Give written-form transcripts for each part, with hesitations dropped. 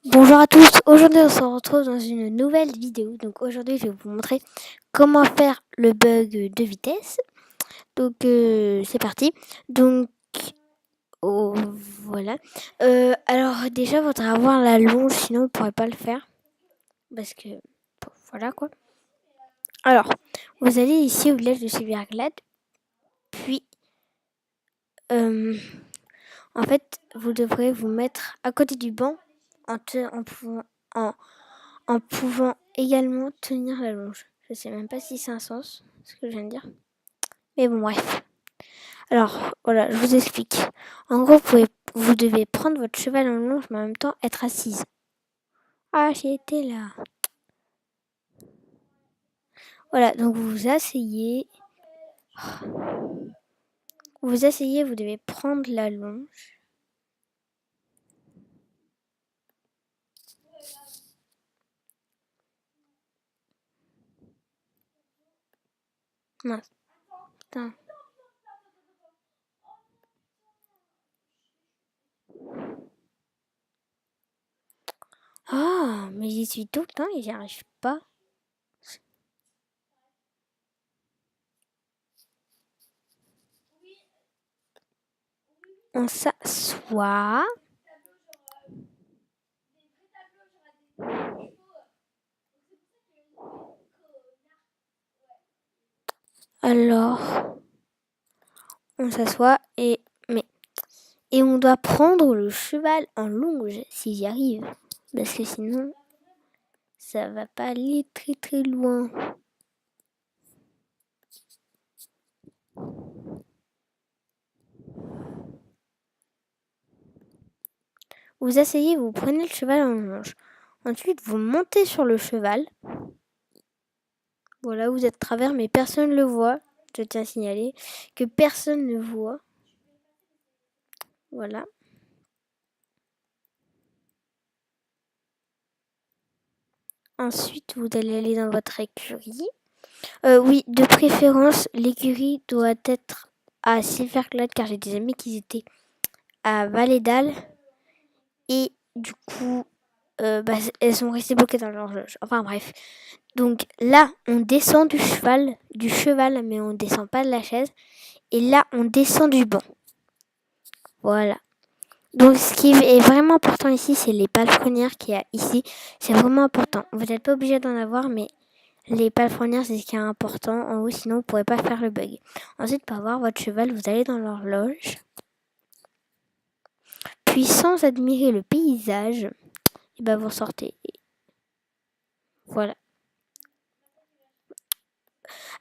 Bonjour à tous, aujourd'hui on se retrouve dans une nouvelle vidéo. Donc aujourd'hui je vais vous montrer comment faire le bug de vitesse. Donc c'est parti. Donc oh, voilà. Alors déjà il faudra avoir la longe, sinon on ne pourrait pas le faire. Parce que voilà quoi. Alors vous allez ici au village de Silverglade. Puis en fait vous devrez vous mettre à côté du banc en pouvant également tenir la longe. Je sais même pas si c'est un sens, ce que je viens de dire. Mais bon, bref. Alors, voilà, je vous explique. En gros, vous devez prendre votre cheval en longe, mais en même temps être assise. Ah, j'ai été là. Voilà, donc vous vous asseyez. Vous devez prendre la longe. Mince. Putain. Ah, mais j'y suis tout le temps et j'y arrive pas. On s'assoit. Alors, on s'assoit et on doit prendre le cheval en longe si j'y arrive. Parce que sinon, ça va pas aller très très loin. Vous asseyez, vous prenez le cheval en longe. Ensuite, vous montez sur le cheval. Voilà, vous êtes travers, mais personne ne le voit. Je tiens à signaler que personne ne voit. Voilà. Ensuite, vous allez aller dans votre écurie. Oui, de préférence, l'écurie doit être à Silverglade, car j'ai des amis qui étaient à Valédal. Et du coup, elles sont restées bloquées dans l'horloge. Enfin bref. Donc là, on descend du cheval, mais on descend pas de la chaise. Et là, on descend du banc. Voilà. Donc ce qui est vraiment important ici, c'est les palefrenières qu'il y a ici. C'est vraiment important. Vous n'êtes pas obligé d'en avoir, mais les palefrenières, c'est ce qui est important. En haut, sinon, vous ne pourrez pas faire le bug. Ensuite, pour avoir votre cheval, vous allez dans l'horloge. Puis, sans admirer le paysage, et ben, vous sortez. Voilà.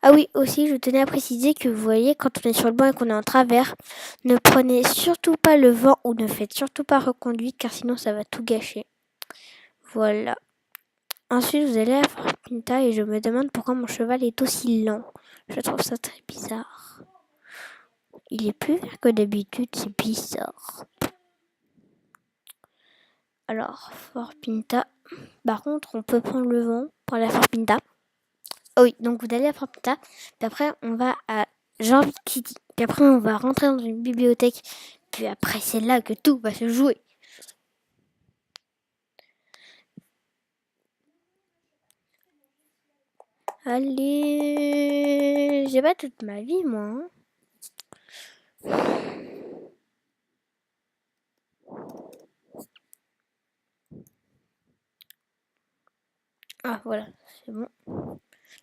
Ah oui, aussi, je tenais à préciser que vous voyez, quand on est sur le banc et qu'on est en travers, ne prenez surtout pas le vent ou ne faites surtout pas reconduite, car sinon ça va tout gâcher. Voilà. Ensuite, vous allez à Fort Pinta et je me demande pourquoi mon cheval est aussi lent. Je trouve ça très bizarre. Il est plus vert que d'habitude, c'est bizarre. Alors, Fort Pinta. Par contre, on peut prendre le vent pour aller à Fort Pinta. Oh oui, donc vous allez à Fort Pinta. Puis après, on va à Janvic City. Puis après, on va rentrer dans une bibliothèque. Puis après, c'est là que tout va se jouer. Allez, j'ai pas toute ma vie, moi. Ah, voilà, c'est bon.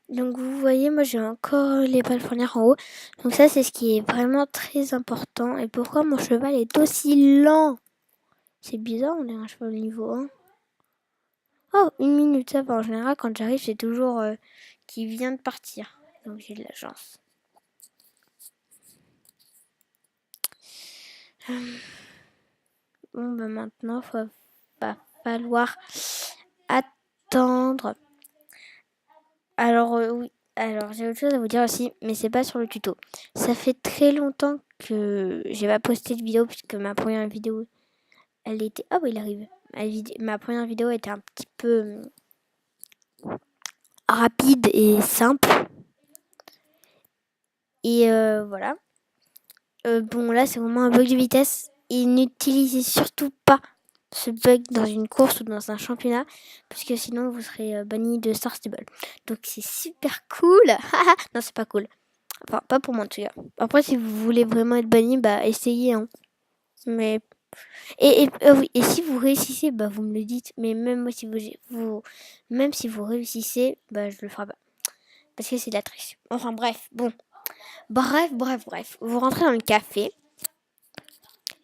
Donc vous voyez, moi j'ai encore les palefrenières en haut. Donc ça, c'est ce qui est vraiment très important. Et pourquoi mon cheval est aussi lent? C'est bizarre, on est un cheval niveau 1. Oh, 1 minute, ça va. En général, quand j'arrive, c'est toujours qui vient de partir. Donc j'ai de la chance. Bon, maintenant, va falloir attendre. Alors, oui. Alors, j'ai autre chose à vous dire aussi, mais c'est pas sur le tuto. Ça fait très longtemps que j'ai pas posté de vidéo, puisque ma première vidéo, elle était... Ah oui, il arrive. Ma première vidéo était un petit peu rapide et simple. Et voilà. Bon, là, c'est vraiment un bug de vitesse. Et n'utilisez surtout pas ce bug dans une course ou dans un championnat, puisque sinon vous serez banni de Star Stable. Donc c'est super cool. Non, c'est pas cool. Enfin, pas pour moi en tout cas. Après, si vous voulez vraiment être banni, bah essayez. Hein. Mais oui, et si vous réussissez, bah vous me le dites. Mais même moi, si même si vous réussissez, bah je le ferai pas. Parce que c'est de la triche. Enfin bref, bon. Bref. Vous rentrez dans le café.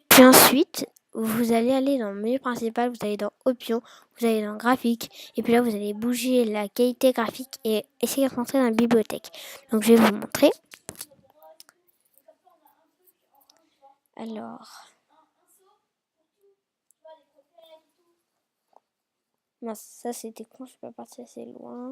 Puis ensuite, vous allez aller dans le menu principal, vous allez dans Options, vous allez dans Graphique. Et puis là, vous allez bouger la qualité graphique et essayer de rentrer dans la bibliothèque. Donc je vais vous montrer. Alors... Non, ça c'était con, je suis pas partie assez loin.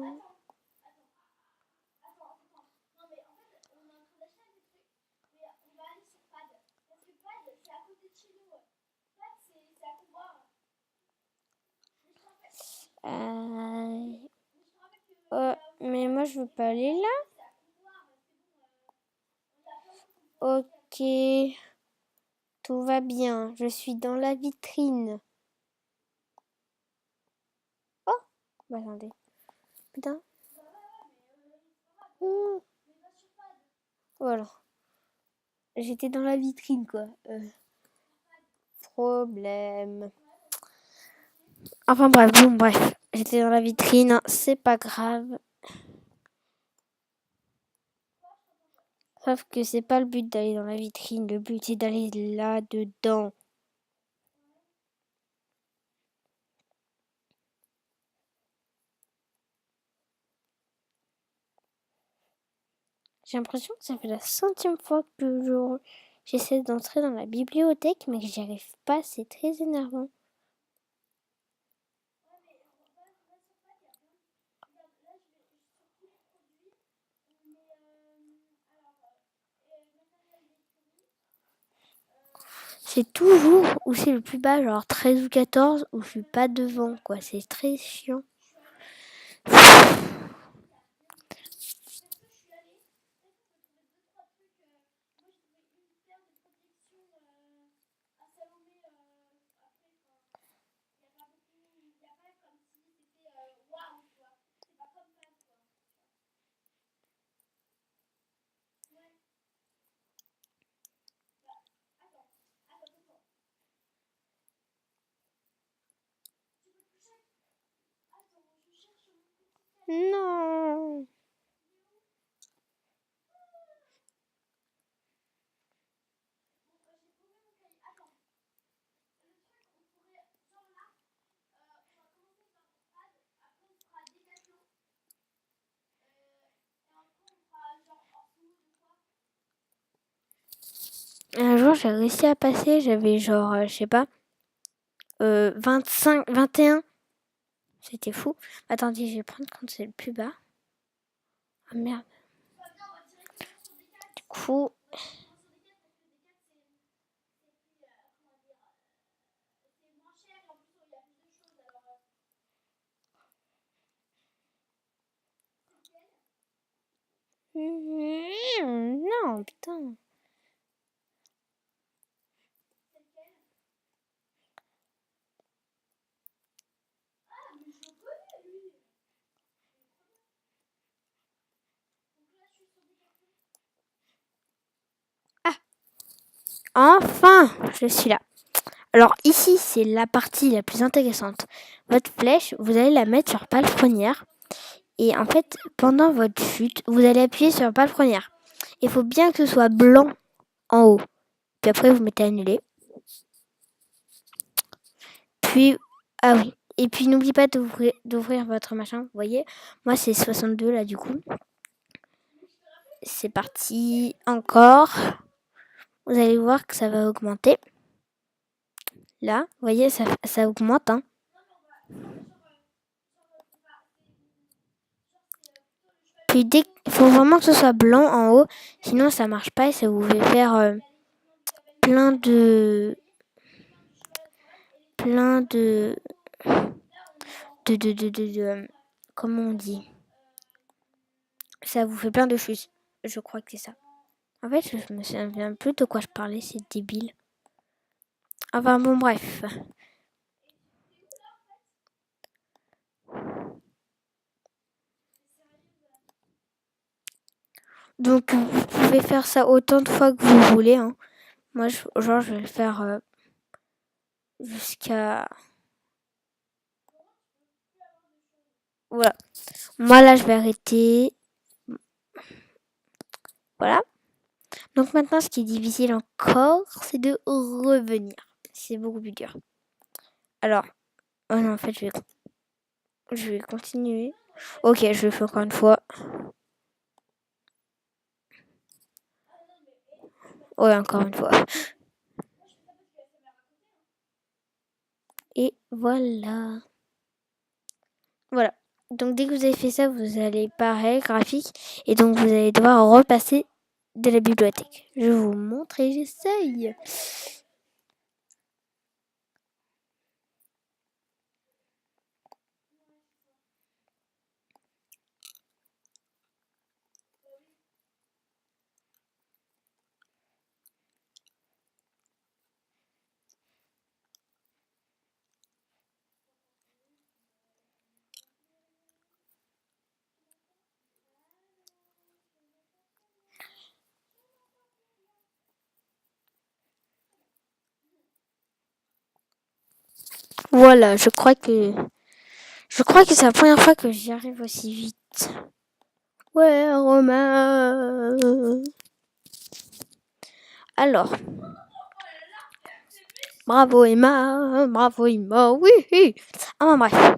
Mais moi je veux pas aller là. Ok, tout va bien. Je suis dans la vitrine. Oh, bah attendez. Putain. Voilà. J'étais dans la vitrine quoi. Problème. Enfin bref. J'étais dans la vitrine, c'est pas grave. Sauf que c'est pas le but d'aller dans la vitrine, le but c'est d'aller là-dedans. J'ai l'impression que ça fait la 100e fois que j'essaie d'entrer dans la bibliothèque, mais que j'y arrive pas, c'est très énervant. C'est toujours où c'est le plus bas, genre 13 ou 14, où je suis pas devant, quoi. C'est très chiant. Non. Un jour, j'ai réussi à passer, j'avais genre, je sais pas, 25, 21. C'était fou. Attendez, je vais prendre quand c'est le plus bas. Oh merde. Du coup... Non, putain. Enfin, je suis là. Alors ici, c'est la partie la plus intéressante. Votre flèche, vous allez la mettre sur palefrenière. Et en fait, pendant votre chute, vous allez appuyer sur palefrenière. Il faut bien que ce soit blanc en haut. Puis après, vous mettez annuler. Puis, ah oui. Et puis, n'oubliez pas d'ouvrir votre machin. Vous voyez, moi, c'est 62 là, du coup. C'est parti. Encore. Vous allez voir que ça va augmenter. Là, vous voyez, ça augmente. Hein. Puis, il faut vraiment que ce soit blanc en haut. Sinon, ça marche pas et ça vous fait faire plein de comment on dit, ça vous fait plein de choses. Je crois que c'est ça. En fait, je me souviens plus de quoi je parlais, c'est débile. Enfin bon, bref. Donc vous pouvez faire ça autant de fois que vous voulez. Hein. Moi, je vais le faire jusqu'à... Voilà. Moi, là, je vais arrêter. Voilà. Donc maintenant, ce qui est difficile encore, c'est de revenir. C'est beaucoup plus dur. Alors, oh non, en fait, je vais continuer. Ok, je le fais encore une fois. Ouais, encore une fois. Et voilà. Voilà. Donc dès que vous avez fait ça, vous allez pareil, graphique. Et donc vous allez devoir repasser de la bibliothèque. Je vous montre et j'essaye. Voilà, je crois que c'est la première fois que j'y arrive aussi vite. Ouais, Romain. Alors, bravo Emma, oui. Ah, bref.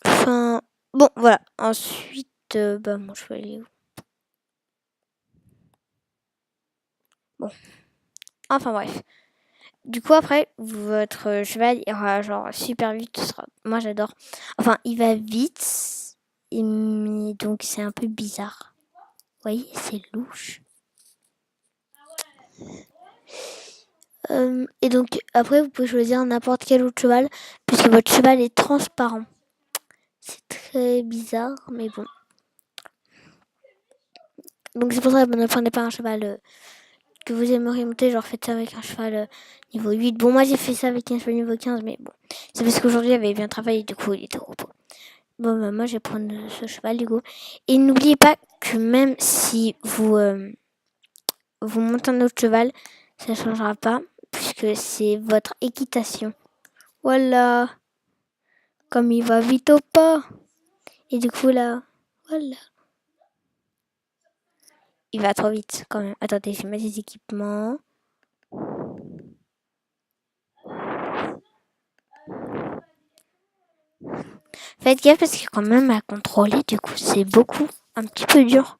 Enfin, bon, voilà. Ensuite, mon cheval est où? Bon, enfin bref. Du coup, après, votre cheval ira genre super vite. Moi, j'adore. Enfin, il va vite, mais donc c'est un peu bizarre. Vous voyez, c'est louche. Et donc, après, vous pouvez choisir n'importe quel autre cheval, puisque votre cheval est transparent. C'est très bizarre, mais bon. Donc, c'est pour ça que ne prenez pas un cheval que vous aimeriez monter. Genre, faites ça avec un cheval niveau 8. Bon, moi, j'ai fait ça avec un cheval niveau 15, mais bon. C'est parce qu'aujourd'hui, il avait bien travaillé, du coup, il était au repos. Bon, bah, moi, je vais prendre ce cheval, du coup. Et n'oubliez pas que même si vous montez un autre cheval, ça ne changera pas, puisque c'est votre équitation. Voilà. Comme il va vite au pas. Et du coup, là, voilà. Il va trop vite, quand même. Attendez, je mets des équipements. Faites gaffe parce que quand même à contrôler, du coup, c'est beaucoup. Un petit peu dur.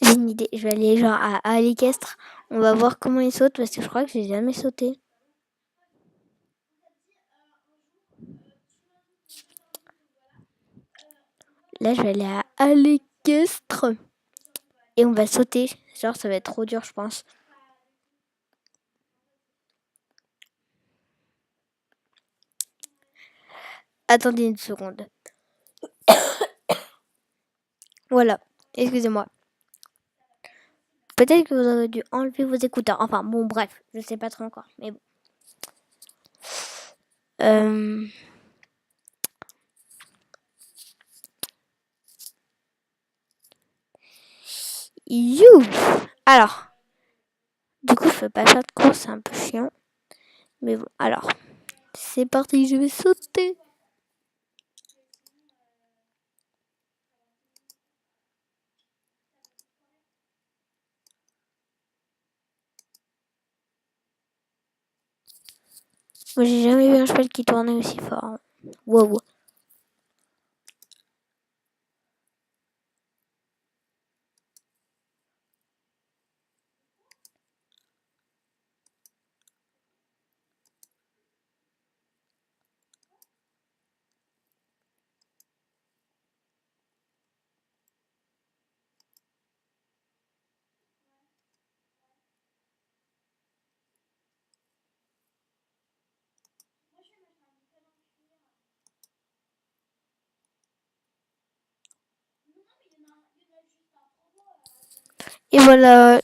J'ai une idée. Je vais aller genre à l'équestre. On va voir comment il saute parce que je crois que j'ai jamais sauté. Là, je vais aller à l'équestre. Et on va sauter. Genre, ça va être trop dur, je pense. Attendez une seconde. Voilà. Excusez-moi. Peut-être que vous aurez dû enlever vos écouteurs. Enfin, bon, bref. Je sais pas trop encore. Mais bon. You. Alors. Du coup, je fais pas faire de course. C'est un peu chiant. Mais bon, alors. C'est parti. Je vais sauter. Moi, j'ai jamais vu un cheval qui tournait aussi fort. Wow. Et voilà.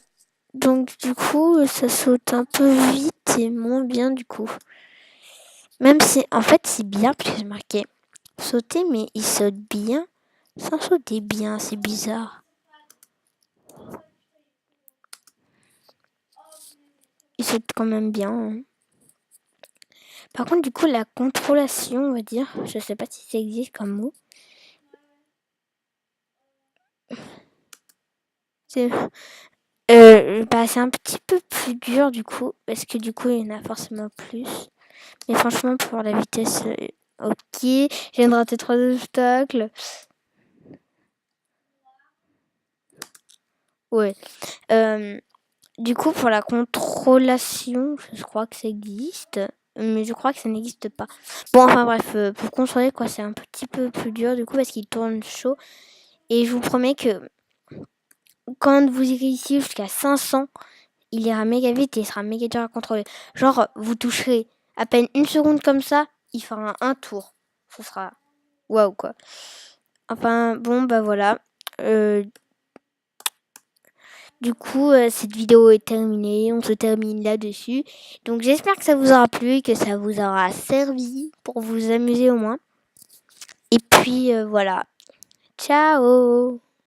Donc du coup, ça saute un peu vite et moins bien du coup. Même si en fait c'est bien parce que j'ai marqué sauter, mais il saute bien sans sauter bien, c'est bizarre. Il saute quand même bien. Hein. Par contre, du coup, la contrôlation, on va dire, je sais pas si ça existe comme mot. C'est c'est un petit peu plus dur du coup, parce que du coup, il y en a forcément plus. Mais franchement, pour la vitesse, ok. Je viens de rater 3 obstacles. Ouais. Du coup, pour la contrôlation, je crois que ça existe. Mais je crois que ça n'existe pas. Bon, enfin bref, pour contrôler, quoi, c'est un petit peu plus dur du coup, parce qu'il tourne chaud. Et je vous promets que quand vous irez ici jusqu'à 500, il ira méga vite et il sera méga dur à contrôler. Genre, vous toucherez à peine une seconde comme ça, il fera un tour. Ce sera waouh quoi. Enfin, bon, bah voilà. Du coup, cette vidéo est terminée. On se termine là-dessus. Donc, j'espère que ça vous aura plu et que ça vous aura servi pour vous amuser au moins. Et puis, voilà. Ciao!